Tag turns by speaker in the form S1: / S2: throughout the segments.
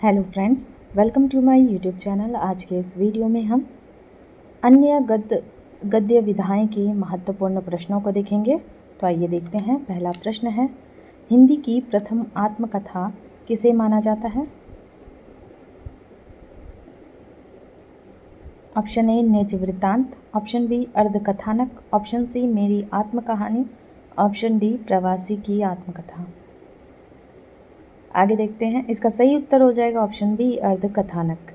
S1: Hello friends, welcome to my YouTube channel. आज के इस वीडियो में हम अन्य गद्य विधाएं के महत्वपूर्ण प्रश्नों को देखेंगे। तो आइए देखते हैं। पहला प्रश्न है, हिंदी की प्रथम आत्मकथा किसे माना जाता है? ऑप्शन ए निज वृत्तांत, option B Ardhakathanak, option C मेरी आत्मकहानी, ऑप्शन डी प्रवासी की आत्मकथा। आगे देखते हैं। इसका सही उत्तर हो जाएगा ऑप्शन बी अर्धकथानक।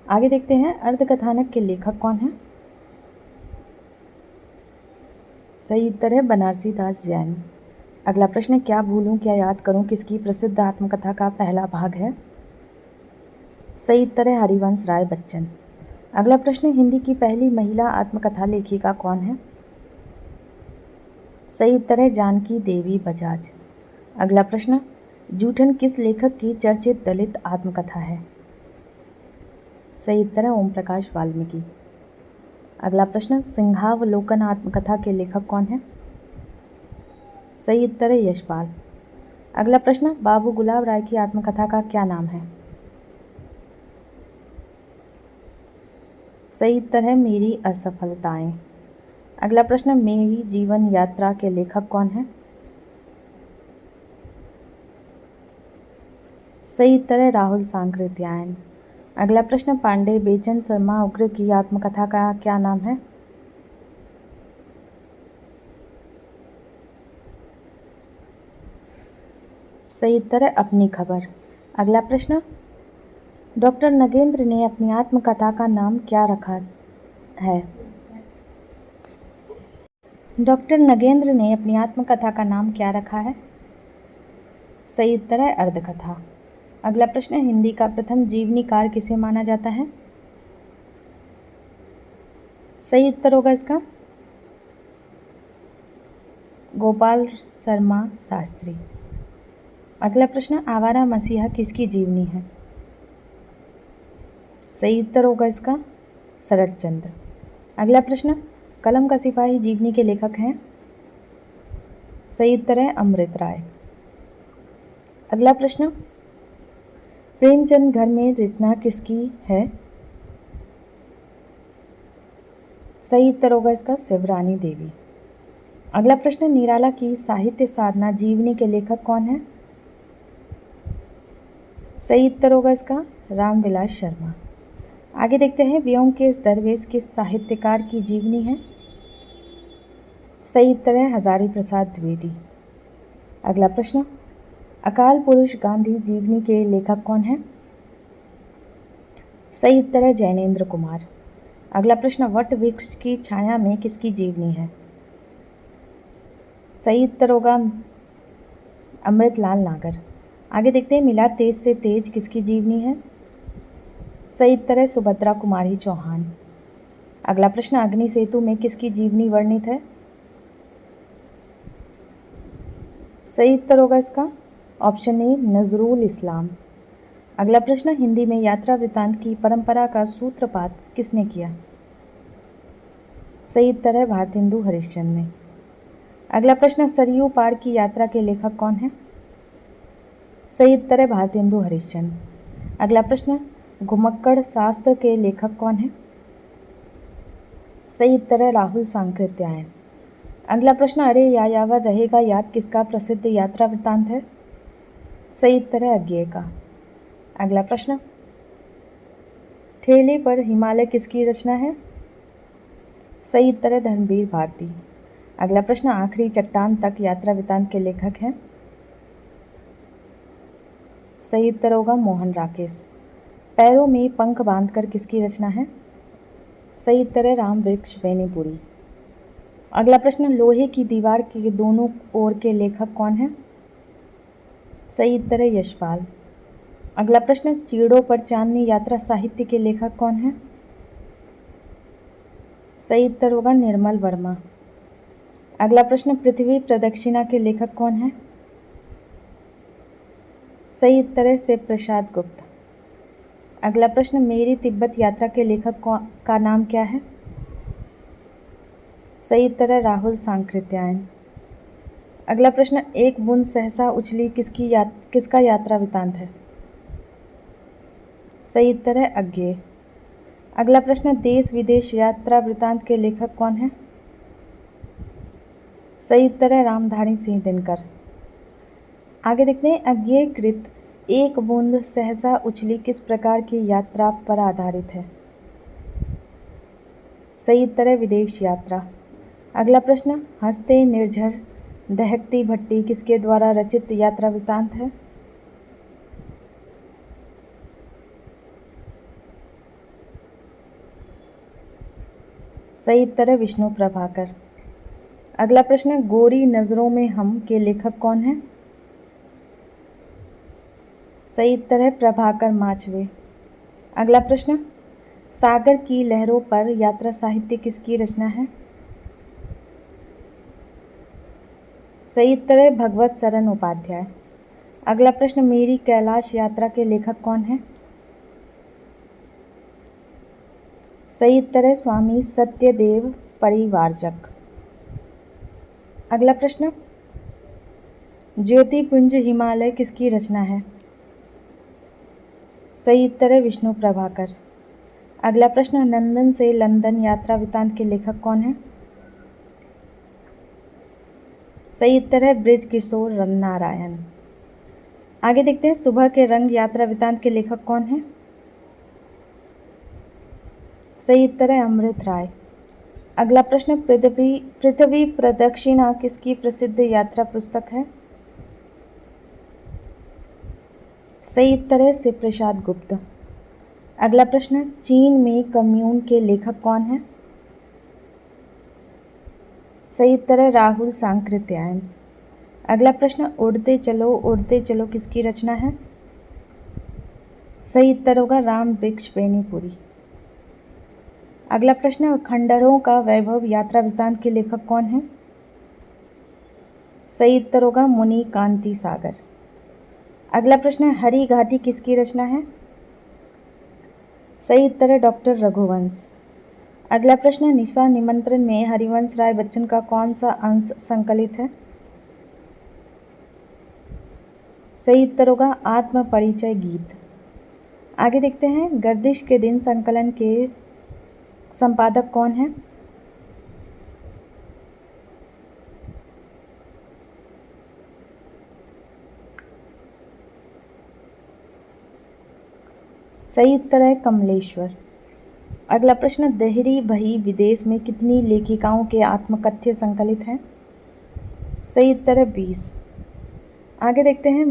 S1: आगे देखते हैं, अर्धकथानक के लेखक कौन हैं? सही उत्तर है बनारसी दास जैन। अगला प्रश्न, क्या भूलूं क्या याद करूं किसकी प्रसिद्ध आत्मकथा का पहला भाग है? सही उत्तर है हरिवंश राय बच्चन। अगला प्रश्न, हिंदी की पहली महिला आत्मकथा लेखिका कौन है? सही उत्तर है जानकी देवी बजाज। अगला प्रश्न, जूठन किस लेखक की चर्चित दलित आत्मकथा है? सही उत्तर है ओम प्रकाश वाल्मीकि। अगला प्रश्न, सिंहावलोकन आत्मकथा के लेखक कौन है? सही उत्तर है यशपाल। अगला प्रश्न, बाबू गुलाब राय की आत्मकथा का क्या नाम है? सही उत्तर है मेरी असफलताएं। अगला प्रश्न, मेरी जीवन यात्रा के लेखक कौन है? सही उत्तर है राहुल सांकृत्यायन। अगला प्रश्न, पांडे बेचन शर्मा उग्र की आत्मकथा का क्या नाम है? सही उत्तर है अपनी खबर। अगला प्रश्न, डॉक्टर नगेंद्र ने अपनी आत्मकथा का नाम क्या रखा है? डॉक्टर नगेंद्र ने अपनी आत्मकथा का नाम क्या रखा है? सही उत्तर है अर्धकथा। अगला प्रश्न, हिंदी का प्रथम जीवनीकार किसे माना जाता है? सही उत्तर होगा इसका गोपाल शर्मा शास्त्री। अगला प्रश्न, आवारा मसीहा किसकी जीवनी है? सही उत्तर होगा इसका शरद चंद्र। अगला प्रश्न, कलम का सिपाही जीवनी के लेखक हैं? सही उत्तर है अमृत राय। अगला प्रश्न, प्रेमचंद घर में रचना किसकी है? सही उत्तर होगा इसका शिवरानी देवी। अगला प्रश्न, निराला की साहित्य साधना जीवनी के लेखक कौन है? सही उत्तर होगा इसका रामविलास शर्मा। आगे देखते हैं, व्योमकेश दरवेश किस साहित्यकार की जीवनी है? सही उत्तर है हजारी प्रसाद द्विवेदी। अगला प्रश्न, अकाल पुरुष गांधी जीवनी के लेखक कौन है? सही उत्तर है जैनेन्द्र कुमार। अगला प्रश्न, वट वृक्ष की छाया में किसकी जीवनी है? सही उत्तर होगा अमृतलाल नागर। आगे देखते हैं, मिला तेज से तेज किसकी जीवनी है? सही उत्तर है सुभद्रा कुमारी चौहान। अगला प्रश्न, अग्नि सेतु में किसकी जीवनी वर्णित है? सही उत्तर होगा इसका ऑप्शन ए नजरुल इस्लाम। अगला प्रश्न, हिंदी में यात्रा वृत्तांत की परंपरा का सूत्रपात किसने किया? सही उत्तर है भारतेंदु हरिश्चंद्र ने। अगला प्रश्न, सरयू पार की यात्रा के लेखक कौन है? सही उत्तर है भारतेंदु हरिश्चंद्र। अगला प्रश्न, घुमक्कड़ शास्त्र के लेखक कौन है? सही उत्तर है राहुल सांकृत्यायन। अगला प्रश्न, अरे यायावर रहेगा याद किसका प्रसिद्ध यात्रा वृत्तांत है? सही उत्तर है अज्ञेय का। अगला प्रश्न, ठेले पर हिमालय किसकी रचना है? सही उत्तर है धर्मवीर भारती। अगला प्रश्न, आखिरी चट्टान तक यात्रा वृत्तांत के लेखक हैं? सही उत्तर होगा मोहन राकेश। पैरों में पंख बांधकर किसकी रचना है? सही उत्तर है राम वृक्ष बेनीपुरी। अगला प्रश्न, लोहे की दीवार के दोनों ओर के लेखक कौन हैं? सही उत्तर है यशपाल। अगला प्रश्न, चीड़ों पर चांदनी यात्रा साहित्य के लेखक कौन हैं? सही उत्तर होगा निर्मल वर्मा। अगला प्रश्न, पृथ्वी प्रदक्षिणा के लेखक कौन हैं? सही उत्तर है शिव प्रसाद गुप्त। अगला प्रश्न, मेरी तिब्बत यात्रा के लेखक का नाम क्या है? सही उत्तर है राहुल सांकृत्यायन। अगला प्रश्न, एक बूंद सहसा उछली किसका यात्रा वृत्तांत है? सही उत्तर है अज्ञेय। अगला प्रश्न, देश विदेश यात्रा वृतांत के लेखक कौन है? सही उत्तर है रामधारी सिंह दिनकर। आगे देखते हैं, अज्ञेय कृत एक बूंद सहसा उछली किस प्रकार की यात्रा पर आधारित है? सही उत्तर है विदेश यात्रा। अगला प्रश्न, हंसते निर्झर दहकती भट्टी किसके द्वारा रचित यात्रा वृतांत है? सही उत्तर है विष्णु प्रभाकर। अगला प्रश्न, गोरी नजरों में हम के लेखक कौन है? सही उत्तर है प्रभाकर माचवे। अगला प्रश्न, सागर की लहरों पर यात्रा साहित्य किसकी रचना है? सही उत्तर है भगवत सरन उपाध्याय। अगला प्रश्न, मेरी कैलाश यात्रा के लेखक कौन है? सही उत्तर है स्वामी सत्यदेव परिवारजक। अगला प्रश्न, ज्योतिपुंज हिमालय किसकी रचना है? सही उत्तर है विष्णु प्रभाकर। अगला प्रश्न, लंदन से लंदन यात्रा वृतांत के लेखक कौन है? सही उत्तर है बृज किशोर नारायण। आगे देखते हैं, सुबह के रंग यात्रा वृतांत के लेखक कौन है? सही उत्तर है अमृत राय। अगला प्रश्न, पृथ्वी प्रदक्षिणा किसकी प्रसिद्ध यात्रा पुस्तक है? सही उत्तर है शिव प्रसाद गुप्त। अगला प्रश्न, चीन में कम्यून के लेखक कौन है? सही उत्तर है राहुल सांकृत्यायन। अगला प्रश्न, उड़ते चलो किसकी रचना है? सही उत्तर होगा राम वृक्ष बेनीपुरी। अगला प्रश्न, खंडहरों का वैभव यात्रा वृतांत के लेखक कौन है? सही उत्तर होगा मुनि कांति सागर। अगला प्रश्न, हरी घाटी किसकी रचना है? सही उत्तर है डॉक्टर रघुवंश। अगला प्रश्न, निशा निमंत्रण में हरिवंश राय बच्चन का कौन सा अंश संकलित है? सही उत्तर होगा आत्म परिचय गीत। आगे देखते हैं, गर्दिश के दिन संकलन के संपादक कौन है? सही उत्तर है कमलेश्वर। अगला प्रश्न, देहरी बही विदेश में कितनी लेखिकाओं के आत्मकथ्य संकलित हैं? सही उत्तर है 20। आगे देखते हैं,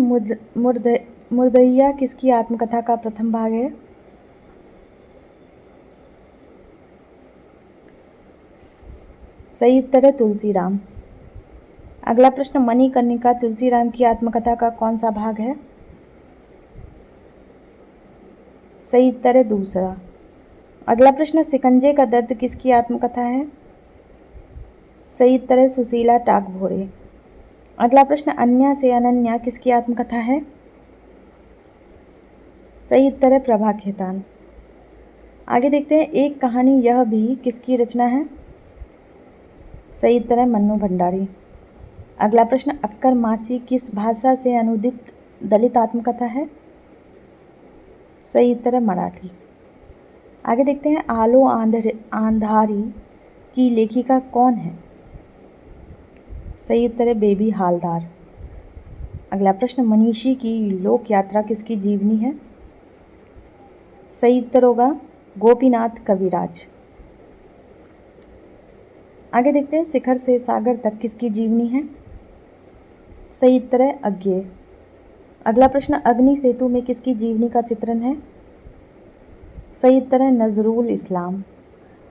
S1: मुर्दैया किसकी आत्मकथा का प्रथम भाग है? सही उत्तर है तुलसीराम। अगला प्रश्न, मणिकर्णिका तुलसीराम की आत्मकथा का कौन सा भाग है? सही उत्तर है दूसरा। अगला प्रश्न, शिकंजे का दर्द किसकी आत्मकथा है? सही उत्तर है सुशीला टाकभोरे। अगला प्रश्न, अन्या से अनन्या किसकी आत्मकथा है? सही उत्तर है प्रभा खेतान। आगे देखते हैं, एक कहानी यह भी किसकी रचना है? सही उत्तर है मन्नू भंडारी। अगला प्रश्न, अक्कर मासी किस भाषा से अनुदित दलित आत्मकथा है? सही उत्तर है मराठी। आगे देखते हैं, आलो आंधारी की लेखिका कौन है? सही उत्तर है बेबी हालदार। अगला प्रश्न, मनीषी की लोक यात्रा किसकी जीवनी है? सही उत्तर होगा गोपीनाथ कविराज। आगे देखते हैं, शिखर से सागर तक किसकी जीवनी है? सही उत्तर है अज्ञेय। अगला प्रश्न, अग्नि सेतु में किसकी जीवनी का चित्रण है? सही उत्तर है नजरुल इस्लाम।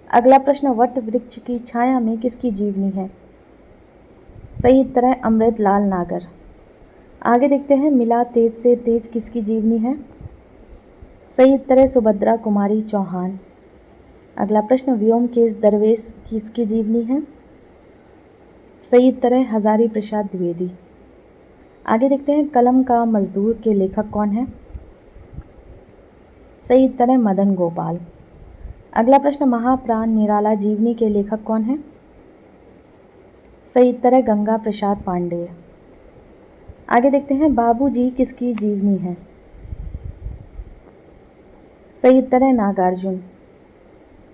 S1: अगला प्रश्न, वट वृक्ष की छाया में किसकी जीवनी है? सही उत्तर है अमृतलाल नागर। आगे देखते हैं, मिला तेज से तेज किसकी जीवनी है? सही उत्तर है सुभद्रा कुमारी चौहान। अगला प्रश्न, व्योमकेश दरवेश किसकी जीवनी है? सही उत्तर है हजारी प्रसाद द्विवेदी। आगे देखते हैं, कलम का मजदूर के लेखक कौन है? सही उत्तर है मदन गोपाल। अगला प्रश्न, महाप्राण निराला जीवनी के लेखक कौन है? सही उत्तर है गंगा प्रसाद पांडेय। आगे देखते हैं, बाबूजी किसकी जीवनी है? सही उत्तर है नागार्जुन।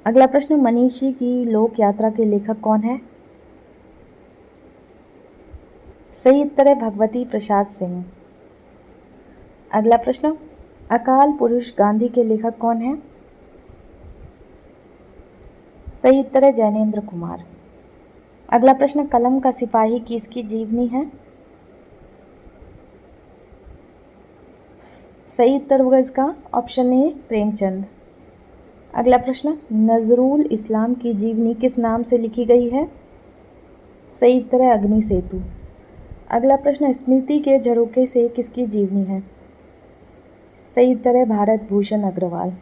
S1: अगला प्रश्न, मनीषी की लोक यात्रा के लेखक कौन है? सही उत्तर है भगवती प्रसाद सिंह। अगला प्रश्न, अकाल पुरुष गांधी के लेखक कौन है? सही उत्तर है जैनेन्द्र कुमार। अगला प्रश्न, कलम का सिपाही किसकी जीवनी है? सही उत्तर होगा इसका ऑप्शन ए प्रेमचंद। अगला प्रश्न, नजरुल इस्लाम की जीवनी किस नाम से लिखी गई है? सही उत्तर है अग्नि सेतु। अगला प्रश्न, स्मृति के झरोखे से किसकी जीवनी है? सही उत्तर है भारत भूषण अग्रवाल।